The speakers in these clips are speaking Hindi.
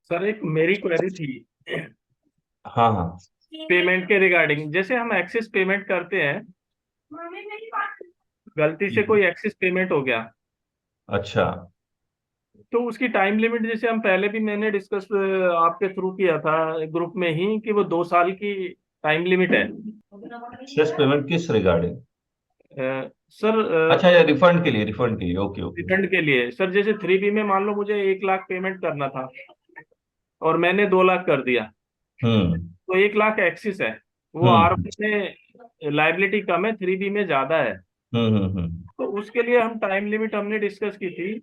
सर एक मेरी क्वेरी थी हाँ हाँ। पेमेंट के रिगार्डिंग। जैसे हम एक्सिस पेमेंट करते हैं, गलती से हम्म। कोई एक्सिस पेमेंट हो गया, अच्छा। तो उसकी टाइम लिमिट, जैसे हम पहले भी मैंने डिस्कस आपके थ्रू किया था ग्रुप में ही, कि वो 2 साल की टाइम लिमिट है। एक्सेस पेमेंट किस रिगार्डिंग? सर, अच्छा, या रिफंड के लिए, ओके ओके। रिफंड के लिए सर, जैसे 3B में मान लो मुझे 1 लाख पेमेंट करना था और मैंने 2 लाख कर दिया, हम्म तो 1 लाख एक्सिस है। वो आर हम्म में लाइबिलिटी कम है, 3B में ज्यादा है। हम्म। तो उसके लिए हम टाइम लिमिट हमने डिस्कस की थी,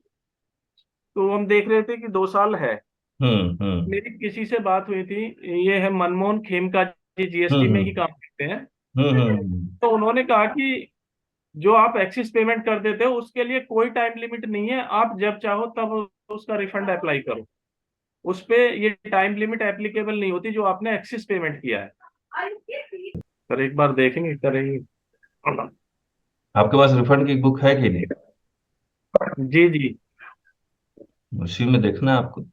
तो हम देख रहे थे कि 2 साल है। हम्म। मेरी किसी से बात हुई थी, ये है मनमोहन खेमका जी, जीएसटी में ही हम्म काम करते हैं। हम्म। तो उन्होंने कहा कि जो आप एक्सिस पेमेंट कर देते हो उसके लिए कोई टाइम लिमिट नहीं है, आप जब चाहो तब उसका रिफंड अप्लाई करो। उस पे ये टाइम लिमिट एप्लीकेबल नहीं होती जो आपने एक्सिस पेमेंट किया है। सर एक बार देखेंगे, करेंगे। आपके पास रिफंड की बुक है कि नहीं? जी जी। उसी में देखना है आपको।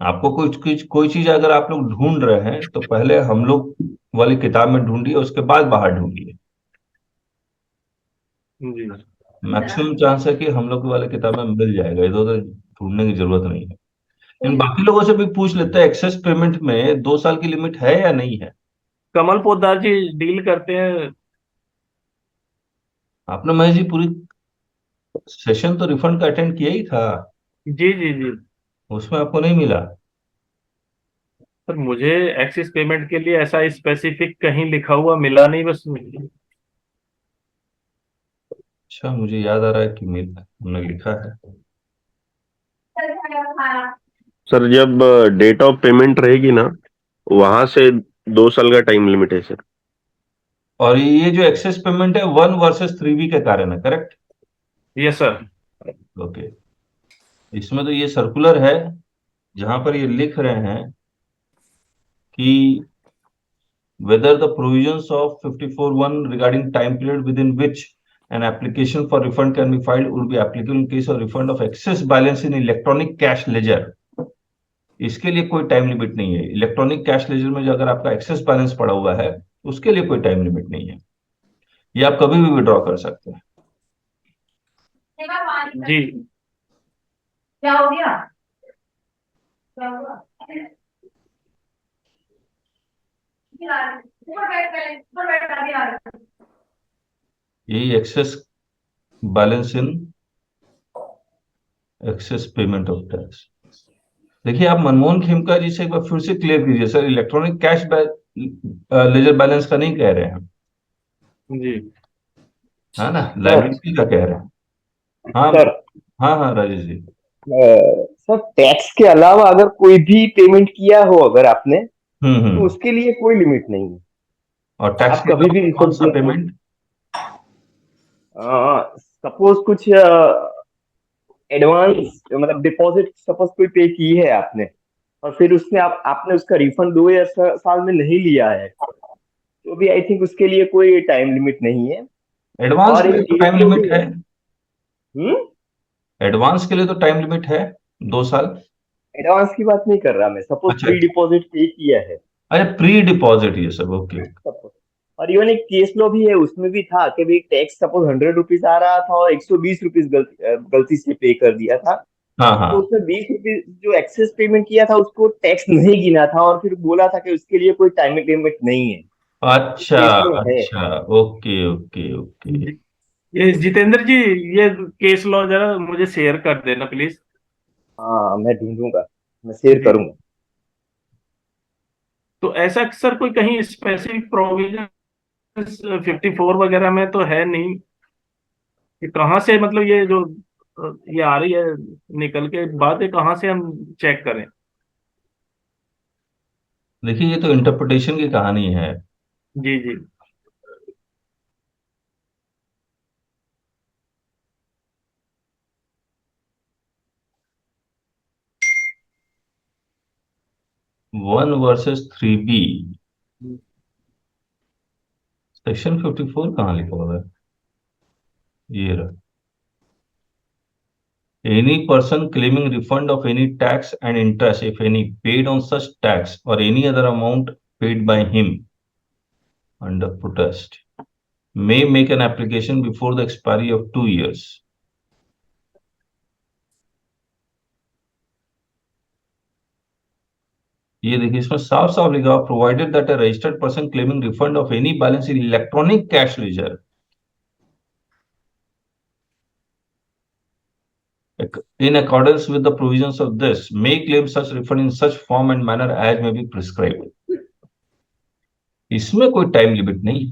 आपको कुछ कुछ कोई चीज अगर आप लोग ढूंढ रहे हैं तो पहले हम लोग वाली किताब में ढूंढिए, उसके बाद बाहर ढूंढिए। जी मैक्सिमम चांस है कि हम लोग वाले किताब में मिल जाएगा, इधर उधर ढूंढने की जरूरत नहीं है। इन बाकी लोगों से भी पूछ लेते हैं, एक्सेस पेमेंट में 2 साल की लिमिट है या नहीं है? कमल पोद्दार जी डील करते हैं। आपने महेश जी पूरी सेशन तो रिफंड का अटेंड किया ही था। जी जी जी। उसमें आपको नहीं मिला? सर मुझे एक्सिस पेमेंट के लिए ऐसा स्पेसिफिक कहीं लिखा हुआ मिला नहीं, बस। अच्छा, मुझे याद आ रहा है कि हमने लिखा है। सर जब डेट ऑफ पेमेंट रहेगी ना, वहां से 2 साल का टाइम लिमिट है सर। और ये जो एक्सेस पेमेंट है 1 वर्सेस 3 के कारण है, करेक्ट? Yes sir. ओके। इसमें तो ये सर्कुलर है, जहां पर ये लिख रहे हैं कि whether the provisions of 54(1) regarding time period within which an application for refund can be filed would be applicable in case of refund of excess balance in electronic cash ledger। इसके लिए कोई टाइम लिमिट नहीं है। इलेक्ट्रॉनिक कैश लेजर में जो अगर आपका एक्सेस बैलेंस पड़ा हुआ है, उसके लिए कोई टाइम लिमिट नहीं है। ये आप कभी भी विड्रॉ कर सकते हैं। जी। क्या हो गया? क्या हुआ? ऊपर बैठ पहले, ऊपर बैठ अभी आ रहा है। यही excess balance in excess payment of tax. देखिए, आप मनमोहन खेमका जी से एक बार फिर से क्लियर कीजिए sir, electronic cash ledger balance का नहीं कह रहे हैं हम। जी है ना, सर लाइबिलिटी का कह रहे हैं। हाँ सर हाँ हाँ, राजेश जी। सर टैक्स के अलावा अगर कोई भी पेमेंट किया हो अगर आपने, तो हम्म। उसके लिए कोई लिमिट नहीं है। और टैक्स आप के कभी भी अलावा कौन रिफंड सा क्लेम कर। पेमेंट? सपोज कुछ एडवांस मतलब डिपॉजिट सपोज कोई पे की है आपने, और फिर उसने आपने उसका रिफंड 2 या साल में नहीं लिया है, तो भी आई थिंक उसके लिए कोई टाइम लिमिट नहीं है। एडवांस और के एक लिए तो केस टाइम लो लिमिट भी है। है। हम्म। एडवांस के लिए तो टाइम लिमिट है, 2 साल। एडवांस की बात नहीं कर रहा मैं, सपोज अच्छा प्री डिपॉजिट पे किया है। अच्छा, प्री डिपॉजिट ये सब, ओके। suppose। और इवन एक केस लो भी है, उसमें भी था कि भाई टैक्स सपोज 100 रुपीज आ रहा था और 120 रुपीज गलती से पे कर दिया था। हाँ तो हाँ। उसमें 20 रुपीज जो एक्सेस पेमेंट किया था उसको टैक्स नहीं गिना था, और फिर बोला था कि उसके लिए कोई टाइम लिमिट नहीं है। तो अच्छा केस लो है। अच्छा, ओके ओके ओके। जी। ये जितेंद्र जी, ये केस लॉ जरा मुझे शेयर कर देना प्लीज। हाँ मैं ढूंढूंगा, मैं शेयर जी। करूंगा। तो ऐसा सर कोई कहीं स्पेसिफिक प्रोविजन 54 वगैरह में तो है नहीं कि कहाँ से, मतलब ये जो ये आ रही है निकल के बाद, ये कहाँ से हम चेक करें? देखिए, ये तो इंटरप्रिटेशन की कहानी है। जी जी। 1 वर्सेस 3 सेक्शन 54 कहाँ लिखा हुआ है? ये रहा। Any person claiming refund of any tax and interest, if any, paid on such tax or any other amount paid by him under protest, may make an application before the expiry of 2 years. ये देखिए, इसमें साफ साफ लिखा, provided that a registered person claiming refund of any balance in electronic cash ledger in accordance with the provisions of this may claim such refund in such form and manner as may be prescribed. इसमें कोई टाइम लिमिट नहीं,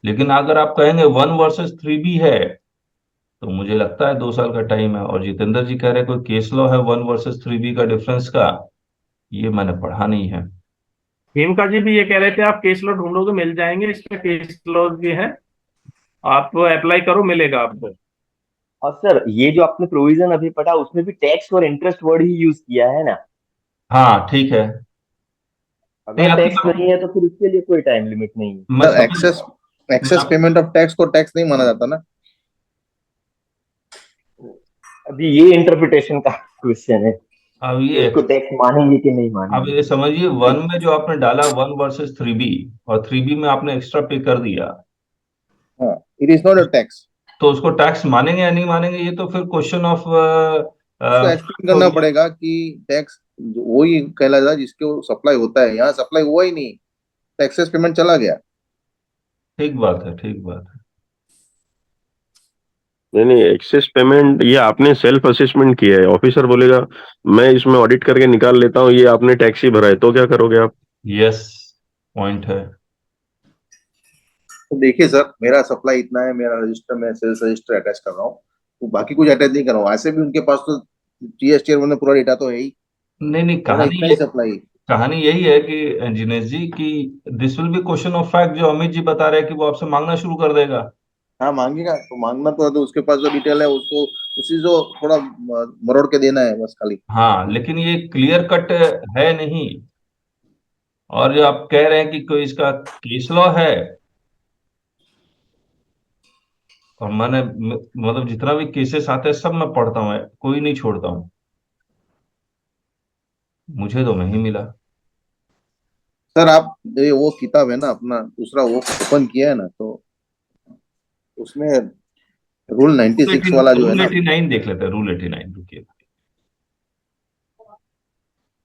लेकिन अगर आप कहेंगे 1 वर्सेस 3B है तो मुझे लगता है 2 साल का टाइम है। और जितेंद्र जी कह रहे हैं कोई केस लॉ है 1 वर्सेस 3B का डिफरेंस का, ये मैंने पढ़ा नहीं है। हेमका जी भी ये कह रहे थे आप केस लॉ ढूंढोगे मिल जाएंगे, इसमें केस लॉ भी है, आप अप्लाई करो मिलेगा आपको। और सर ये जो आपने प्रोविजन अभी पढ़ा उसमें भी टैक्स और इंटरेस्ट वर्ड ही यूज किया है ना। हाँ ठीक है। नहीं अगर आपकी टैक्स बात नहीं है तो फिर उसके लिए कोई टाइम लिमिट नहीं है। मैं सर समझ, एक्सेस मैं एक्सेस आप- पेमेंट ऑफ टैक्स को टैक्स नहीं माना जाता ना। अभी ये इंटरप्रिटेशन का क्वेश्चन है, अब ये इसको टैक्स मानेंगे कि नहीं अब मानेंगे। ये समझिए, 1 में जो आपने डाला 1 वर्सेस 3B और 3B में आपने एक्स्ट्रा पे कर दिया, हाँ, it is not a tax. तो उसको टैक्स मानेंगे या नहीं मानेंगे, ये तो फिर क्वेश्चन ऑफ उसको एक्सप्लेन करना पड़ेगा कि टैक्स वही कहलाता है जिसको सप्लाई होता है, यहाँ सप्लाई हुआ ही नहीं, टैक्सेस पेमेंट चला गया। ठीक बात है, ठीक बात है। नहीं नहीं, एक्सेस पेमेंट ये आपने सेल्फ असेसमेंट किया है, ऑफिसर बोलेगा मैं इसमें ऑडिट करके निकाल लेता हूँ, ये आपने टैक्स ही भरा है, तो क्या करोगे आप? यस, पॉइंट है। तो देखिए सर, मेरा सप्लाई इतना है, मेरा रजिस्टर, मैं सेल्स रजिस्टर अटैच कर रहा हूँ, तो बाकी कुछ अटैच नहीं कर रहा हूँ। ऐसे भी उनके पास तो जीएसटी में पूरा डेटा तो है ही, नहीं नहीं, मेरा इतना ही सप्लाई। कहानी यही है कि जिनेश जी की this will be question of fact, जो अमित जी बता रहे हैं कि वो आपसे मांगना शुरू कर देगा। हाँ मांगेगा, तो मांगना तो है, तो उसके पास जो डिटेल है उसको उसी जो थोड़ा मरोड़ के देना है बस खाली। हाँ, लेकिन ये क्लियर कट है नहीं। और जो आप कह रहे हैं कि कोई इसका केस लॉ है, और मैंने मतलब जितना भी केसेस आते हैं सब मैं पढ़ता हूँ, कोई नहीं छोड़ता हूँ, मुझे तो नहीं मिला। सर आप ये वो किताब है ना अपना दूसरा, वो ओपन किया है ना, तो उसमें रूल 96 वाला जो है रूल ना, 89 देख लेते हैं, रूल 89 रुकिए।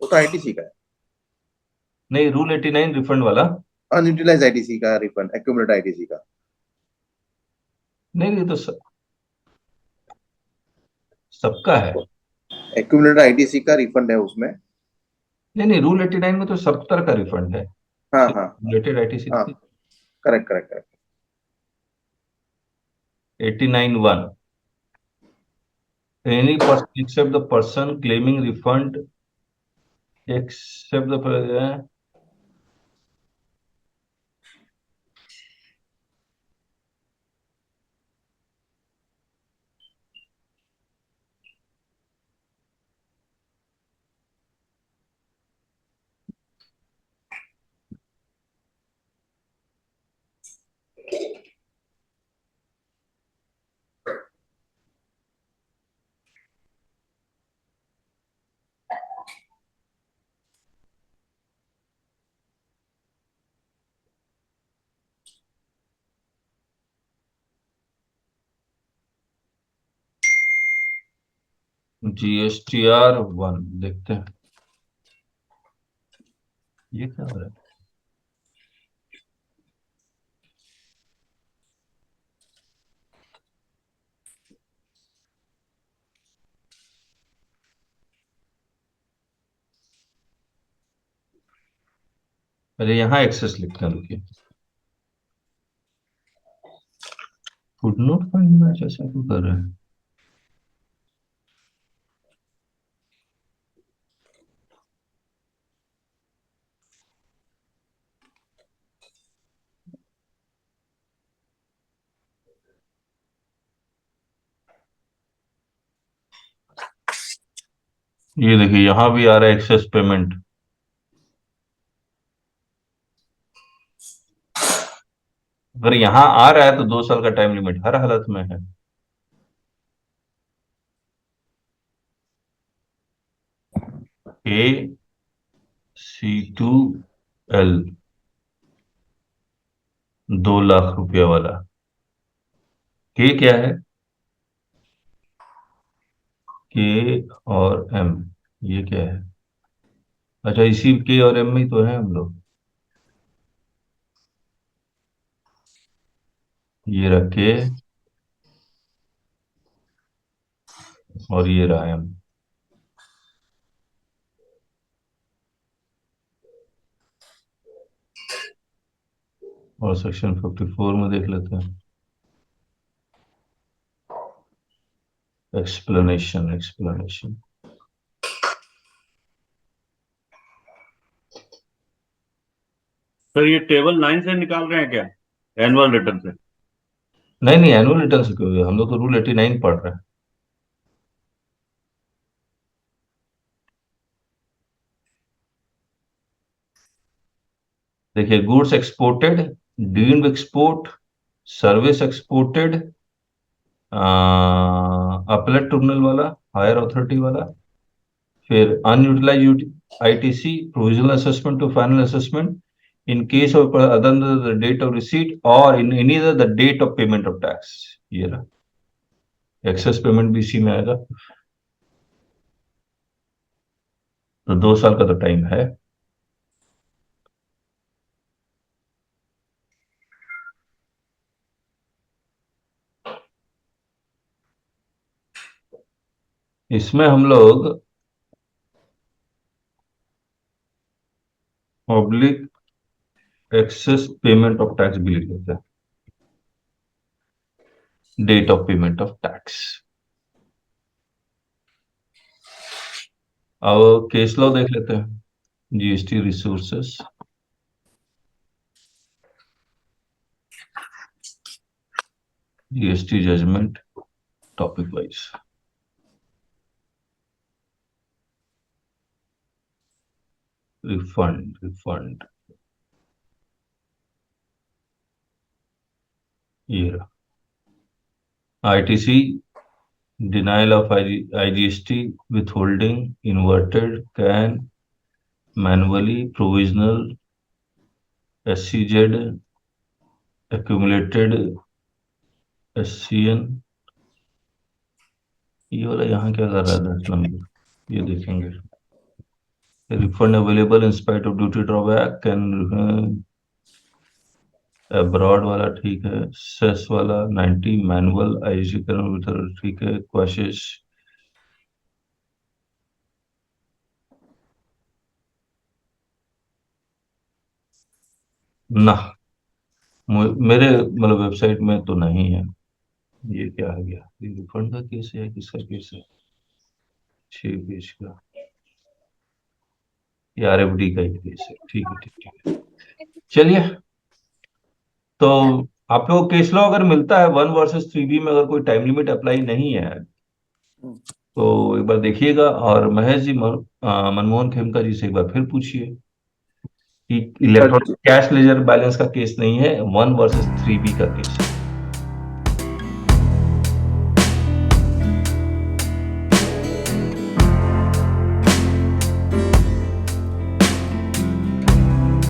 वो तो आईटीसी का है, नहीं, रूल 89 रिफंड वाला। अनयूटिलाइज आईटीसी का रिफंड, एक्यूमुलेट आईटीसी का। नहीं नहीं, तो सबका है। एक्यूमुलेट आईटीसी का रिफंड है उसमें। नहीं नहीं, रूल 89 में तो सब तरह का रिफंड है, हाँ हाँ रिलेटेड आईटीसी हाँ, थी। Correct correct correct. 89(1), any person except the person claiming refund except the GSTR 1 देखते हैं, ये क्या हो रहा है। पहले यहाँ एक्सेस लिखते हैं, रुकिए। फुटनोट फाइंड मैच ऐसा क्यों कर रहे हैं। ये देखिए, यहाँ भी आ रहा है एक्सेस पेमेंट। अगर यहाँ आ रहा है तो 2 साल का टाइम लिमिट हर हालत में है। KC2L 2 लाख रुपया वाला। के क्या है? के और एम, ये क्या है? अच्छा, इसी के और एम में ही तो है हम लोग। ये रखे और ये रहा एम। और सेक्शन 54 में देख लेते हैं। एक्सप्लेनेशन। सर ये टेबल 9 से निकाल रहे हैं क्या, एनुअल रिटर्न से? नहीं नहीं, एनुअल रिटर्न से क्यों? हम लोग तो रूल 89 पढ़ रहे हैं। देखिए, goods exported, deemed export, service exported, appellate terminal वाला, हायर अथॉरिटी वाला, फिर unutilised ITC, provisional assessment to final assessment in case of other the date of receipt और in any other the date of payment of tax. ये रहा, एक्सेस पेमेंट भी इसी में आएगा। तो 2 साल का तो टाइम है। इसमें हम लोग oblique excess payment of tax भी लिख देते हैं, date of payment of tax. अब केस लॉ देख लेते हैं, GST resources, GST judgment, topic wise. Refund ये रहा। ITC, denial of IGST, withholding, inverted, can, manually, provisional, SCZ, accumulated, SCN. ये वाला यहाँ क्या कर रहा है 10 नंबर, ये देखेंगे। Refund available in spite of duty drawback, can abroad वाला ठीक है, सेस वाला 90, मैनुअल आईजी ठीक है, क्वेश्चन ना मेरे मतलब वेबसाइट में तो नहीं है। ये क्या आ गया? ये रिफंड का केस है, किसका केस है? 6 पेज का, ये आरएफडी का ही केस है। ठीक है, ठीक है, चलिए। तो आप लोग केस लॉ अगर मिलता है 1 वर्सेस 3B में, अगर कोई टाइम लिमिट अप्लाई नहीं है तो एक बार देखिएगा, और महेश जी मनमोहन खेमका जी से एक बार फिर पूछिए कि इलेक्ट्रॉनिक कैश लेजर बैलेंस का केस नहीं है, 1 वर्सेस 3B का केस है।